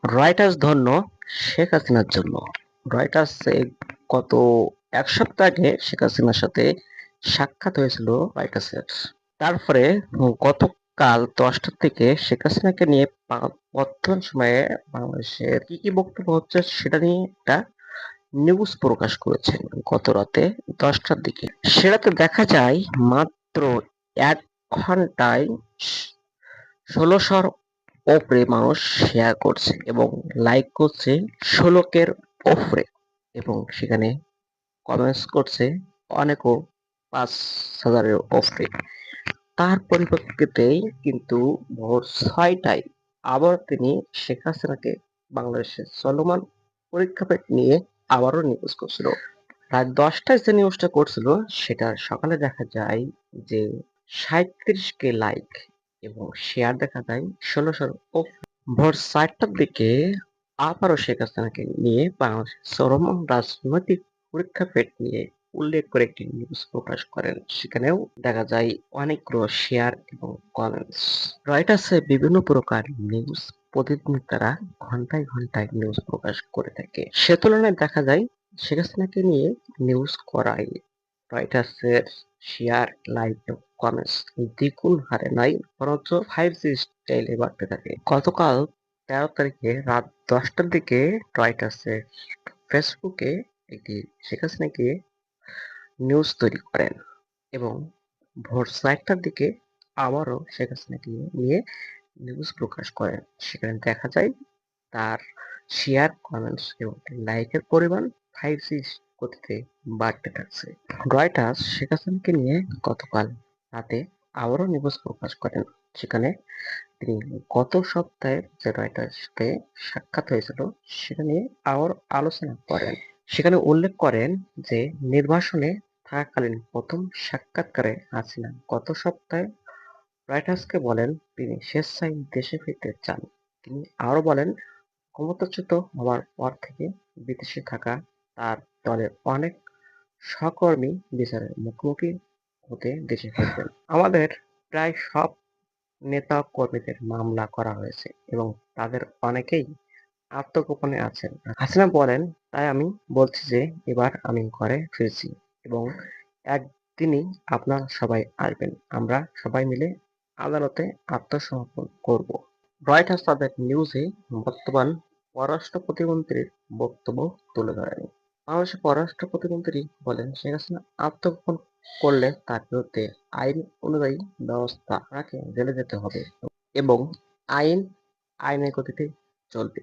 Reuters ধন্য শেখ হাসিনার জন্য। রয়টার্স গত ১ সপ্তাহ আগে শেখ হাসিনার সাথে সাক্ষাৎ হয়েছিল রয়টার্সের। তারপরে গতকাল ১০টার দিকে শেখ হাসিনাকে নিয়ে বর্তমান সময়ে বাংলাদেশের কি কি বক্তব্য হচ্ছে সেটা নিয়ে একটা নিউজ প্রকাশ করেছেন গত রাতে ১০টার দিকে। সেটাতে দেখা যায় মাত্র ১ ঘন্টায় ১৬০০ ওপরে মানুষ শেয়ার করছে এবং লাইক করছে ১৬ ওপরে এবং সেখানে কমেন্টস করছে অনেকও ৫,০০০-এর ওপরে। তার পরিপ্রেক্ষিতেই কিন্তু ভোর ৬টায় আবার তিনি শেখ হাসিনাকে বাংলাদেশের চলমান প্রেক্ষাপট নিয়ে আবারও নিউজ করছিল। রাত ১০টায় যে নিউজটা করছিল সেটা সকালে দেখা যায় যে ৩৭ লাইক এবং শেয়ার দেখা যায় ১৬০০-র ওপরে। ভোর ৪টার দিকে আবারও শেখ হাসিনাকে নিয়ে বাংলাদেশের চলমান রাজনৈতিক প্রেক্ষাপট নিয়ে উল্লেখ করে একটি নিউজ প্রকাশ করেন। সেখানেও দেখা যায় অনেকগুলো শেয়ার এবং কমেন্টস। রয়টার্সে বিভিন্ন প্রকার নিউজ প্রতিদিন তারা ঘন্টায় ঘন্টায় নিউজ প্রকাশ করে থাকে। সে তুলনায় দেখা যায় শেখ হাসিনাকে নিয়ে নিউজ করায় রয়টার্সের শেয়ার, লাইক এবং কমেন্টস দ্বিগুণ হারে নয় বরঞ্চ 5G স্টাইলে বাড়তে থাকে। গতকাল ১৩ তারিখে রাত ১০টার দিকে রয়টার্সের ফেসবুকে একটি শেখ হাসিনাকে নিউজ তৈরি করেন এবং ভোর ৪টার দিকে আবারও শেখ হাসিনাকে নিয়ে নিউজ প্রকাশ করেন। সেখানে দেখা যায় তার শেয়ার, কমেন্টস এবং লাইকের পরিমাণ 5G গতিতে বাড়তে থাকছে। রয়টার্স শেখ হাসিনাকে নিয়ে গতকাল রাতে আবারও নিউজ প্রকাশ করেন। সেখানে তিনি গত সপ্তাহে যে রয়টার্স সাথে সাক্ষাৎ হয়েছিল সেটা নিয়ে আবার আলোচনা করেন। সেখানে উল্লেখ করেন যে নির্বাসনে থাকাকালীন প্রথম সাক্ষাৎকারে হাসিনা গত সপ্তাহে রয়টার্সকে বলেন তিনি স্বেচ্ছায় দেশে ফিরতে চান। তিনি আরো বলেন ক্ষমতাচ্যুত হওয়ার পর থেকে বিদেশে থাকা তার দলের অনেক সহকর্মী বিচারের মুখোমুখি হতে দেশে ফিরবেন। আমাদের প্রায় সব নেতা কর্মীদের মামলা করা হয়েছে এবং তাদের অনেকেই আত্মগোপনে আছেন। হাসিনা বলেন, তাই আমি বলছি যে এবার আমি ঘরে ফিরছি এবং একদিনই আপনারা সবাই আসবেন। আমরা সবাই মিলে আদালতে আত্মসমর্পণ করব। রয়টার্স তাদের নিউজে বর্তমান পররাষ্ট্র প্রতিমন্ত্রীর বক্তব্য তুলে ধরেন। বাংলাদেশের পররাষ্ট্র প্রতিমন্ত্রী বলেন, শেখ হাসিনা আত্মগোপন করলে তার বিরুদ্ধে আইন অনুযায়ী ব্যবস্থা তাকে জেলে যেতে হবে এবং আইন আইনের গতিতে চলবে।